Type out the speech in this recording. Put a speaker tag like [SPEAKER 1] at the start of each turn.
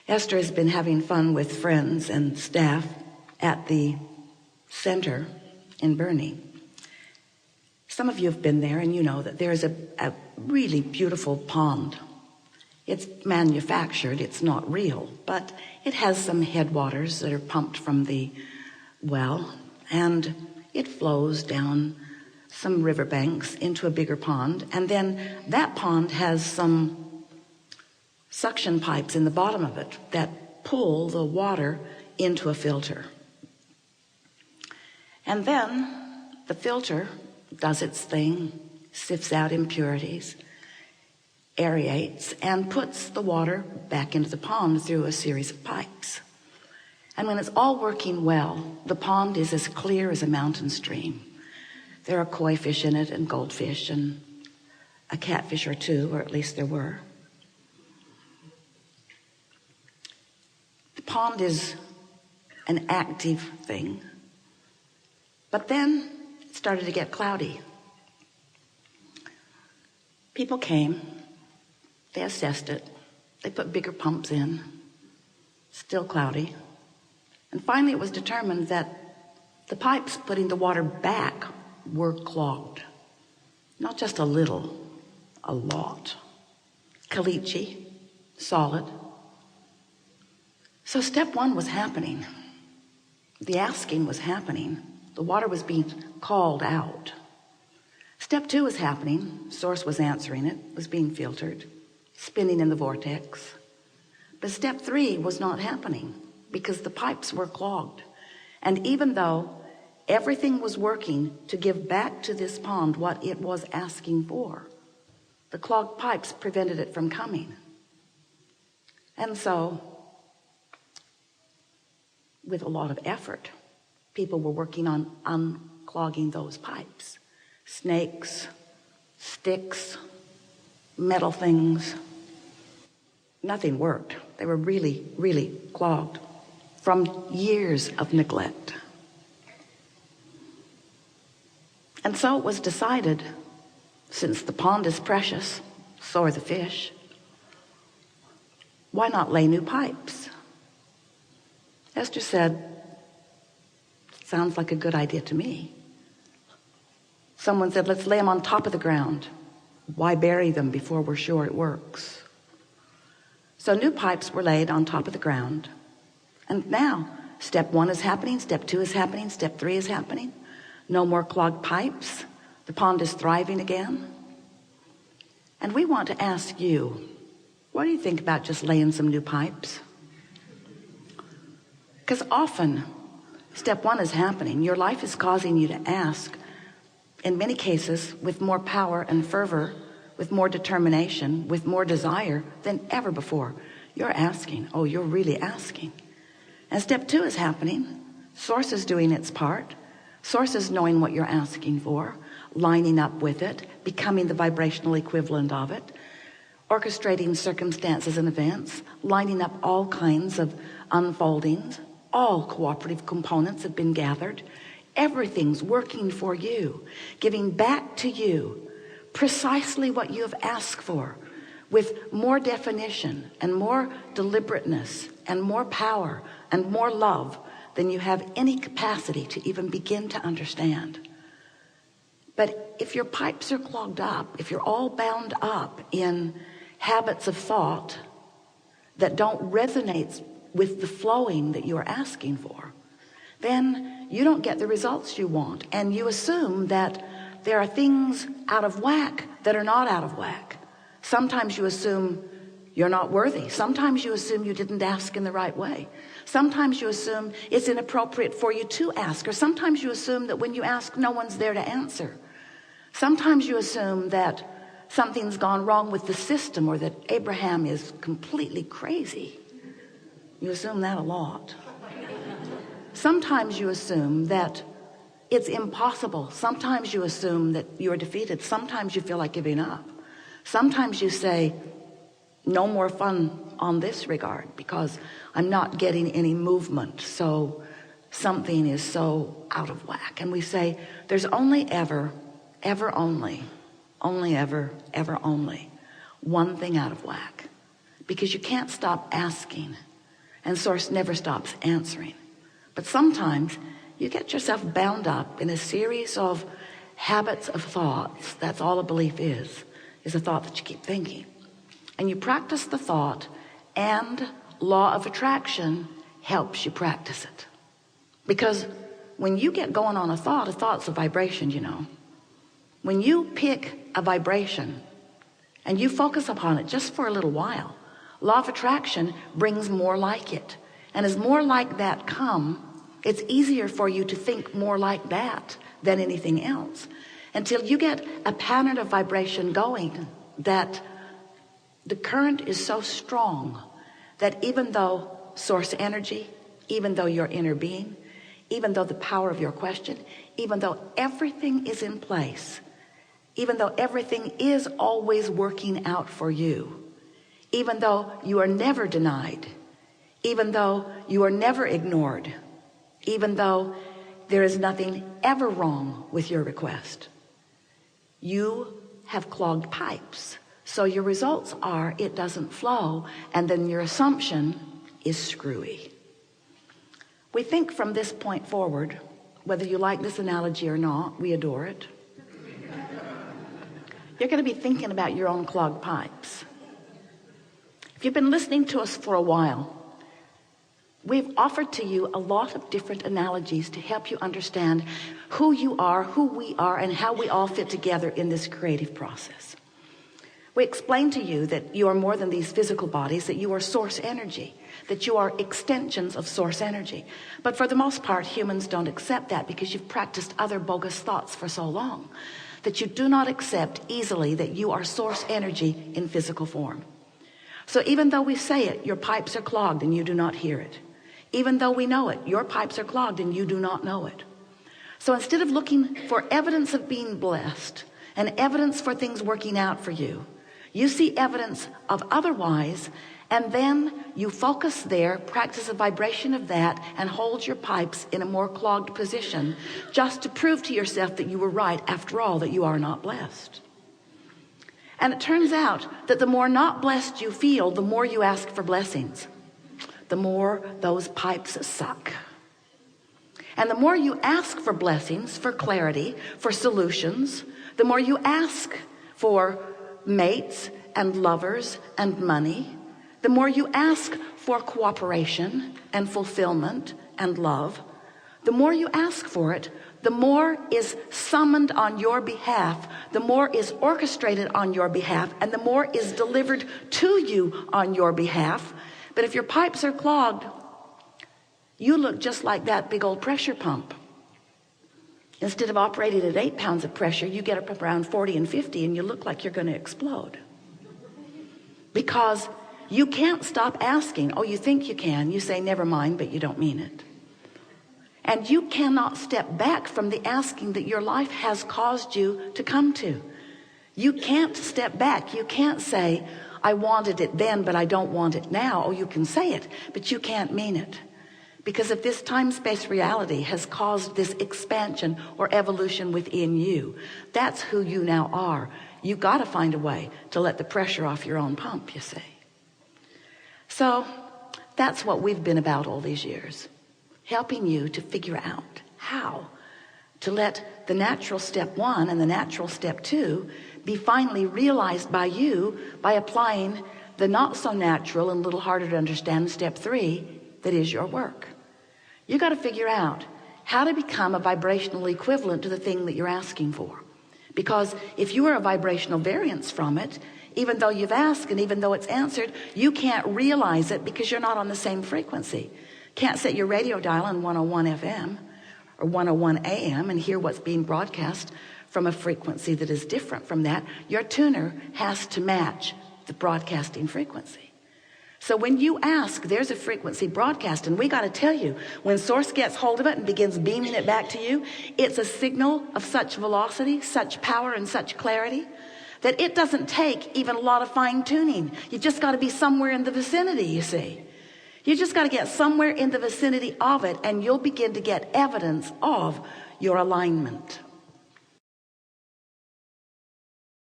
[SPEAKER 1] Esther has been having fun with friends and staff at the center in Bernie. Some of you have been there and you know that there's a really beautiful pond. It's manufactured, it's not real, but it has some headwaters that are pumped from the well, and it flows down some riverbanks into a bigger pond, and then that pond has some suction pipes in the bottom of it that pull the water into a filter. And then the filter does its thing, sifts out impurities, aerates, and puts the water back into the pond through a series of pipes. And when it's all working well, the pond is as clear as a mountain stream. There are koi fish in it and goldfish and a catfish or two, or at least there were. The pond is an active thing. But then it started to get cloudy. People came, they assessed it, they put bigger pumps in, still cloudy. And finally it was determined that the pipes putting the water back were clogged. Not just a little, a lot. Caliche, solid. So step one was happening. The asking was happening. The water was being called out. Step two was happening. Source was answering it, was being filtered, spinning in the vortex. But step three was not happening because the pipes were clogged. And even though everything was working to give back to this pond what it was asking for, the clogged pipes prevented it from coming. And so, with a lot of effort, people were working on unclogging those pipes. Snakes, sticks, metal things. Nothing worked. They were really, really clogged from years of neglect. And so it was decided, since the pond is precious, so are the fish, why not lay new pipes? Esther said, sounds like a good idea to me. Someone said, let's lay them on top of the ground. Why bury them before we're sure it works? So new pipes were laid on top of the ground. And now, step one is happening, step two is happening, step three is happening. No more clogged pipes. The pond is thriving again. And we want to ask you, what do you think about just laying some new pipes? Because often, step one is happening. Your life is causing you to ask, in many cases, with more power and fervor, with more determination, with more desire than ever before. You're asking. Oh, you're really asking. And step two is happening. Source is doing its part. Source is knowing what you're asking for, lining up with it, becoming the vibrational equivalent of it, orchestrating circumstances and events, lining up all kinds of unfoldings. All cooperative components have been gathered. Everything's working for you, giving back to you precisely what you have asked for, with more definition and more deliberateness and more power and more love than you have any capacity to even begin to understand. But if your pipes are clogged up, if you're all bound up in habits of thought that don't resonate with the flowing that you're asking for, then you don't get the results you want. And you assume that there are things out of whack that are not out of whack. Sometimes you assume you're not worthy. Sometimes you assume you didn't ask in the right way. Sometimes you assume it's inappropriate for you to ask. Or sometimes you assume that when you ask, no one's there to answer. Sometimes you assume that something's gone wrong with the system, or that Abraham is completely crazy. You assume that a lot. Sometimes you assume that it's impossible. Sometimes you assume that you're defeated. Sometimes you feel like giving up. Sometimes you say, no more fun on this regard because I'm not getting any movement. So something is so out of whack. And we say, there's only ever only one thing out of whack. Because you can't stop asking and source never stops answering. But sometimes you get yourself bound up in a series of habits of thoughts. That's all a belief is a thought that you keep thinking. And you practice the thought, and law of attraction helps you practice it. Because when you get going on a thought's a vibration, you know. When you pick a vibration and you focus upon it just for a little while, law of attraction brings more like it. And as more like that come, it's easier for you to think more like that than anything else, until you get a pattern of vibration going that the current is so strong that even though source energy, even though your inner being, even though the power of your question, even though everything is in place, even though everything is always working out for you, even though you are never denied, even though you are never ignored, even though there is nothing ever wrong with your request, you have clogged pipes. So your results are it doesn't flow, and then your assumption is screwy. We think from this point forward, whether you like this analogy or not, we adore it. You're going to be thinking about your own clogged pipes. If you've been listening to us for a while, we've offered to you a lot of different analogies to help you understand who you are, who we are, and how we all fit together in this creative process. We explained to you that you are more than these physical bodies, that you are source energy, that you are extensions of source energy. But for the most part, humans don't accept that because you've practiced other bogus thoughts for so long that you do not accept easily that you are source energy in physical form. So even though we say it, your pipes are clogged and you do not hear it. Even though we know it, your pipes are clogged and you do not know it. So instead of looking for evidence of being blessed and evidence for things working out for you, you see evidence of otherwise, and then you focus there, practice a vibration of that, and hold your pipes in a more clogged position just to prove to yourself that you were right after all, that you are not blessed. And it turns out that the more not blessed you feel, the more you ask for blessings, the more those pipes suck. And the more you ask for blessings, for clarity, for solutions, the more you ask for mates and lovers and money, the more you ask for cooperation and fulfillment and love, the more you ask for it, the more is summoned on your behalf, the more is orchestrated on your behalf, and the more is delivered to you on your behalf. But if your pipes are clogged, you look just like that big old pressure pump. Instead of operating at 8 pounds of pressure, you get up around 40 and 50 and you look like you're going to explode. Because you can't stop asking. Oh, you think you can. You say, never mind, but you don't mean it. And you cannot step back from the asking that your life has caused you to come to. You can't step back. You can't say, I wanted it then, but I don't want it now. Oh, you can say it, but you can't mean it. Because if this time-space reality has caused this expansion or evolution within you, that's who you now are. You've got to find a way to let the pressure off your own pump, you see. So that's what we've been about all these years, helping you to figure out how to let the natural step 1 and the natural step 2 be finally realized by you by applying the not so natural and a little harder to understand step 3 that is your work. You got to figure out how to become a vibrational equivalent to the thing that you're asking for. Because if you are a vibrational variance from it, even though you've asked and even though it's answered, you can't realize it because you're not on the same frequency. Can't set your radio dial on 101 FM or 101 AM and hear what's being broadcast from a frequency that is different from that. Your tuner has to match the broadcasting frequency. So when you ask, there's a frequency broadcast, and we got to tell you, when source gets hold of it and begins beaming it back to you, it's a signal of such velocity, such power, and such clarity that it doesn't take even a lot of fine tuning. You just got to be somewhere in the vicinity, you see. You just got to get somewhere in the vicinity of it, and you'll begin to get evidence of your alignment.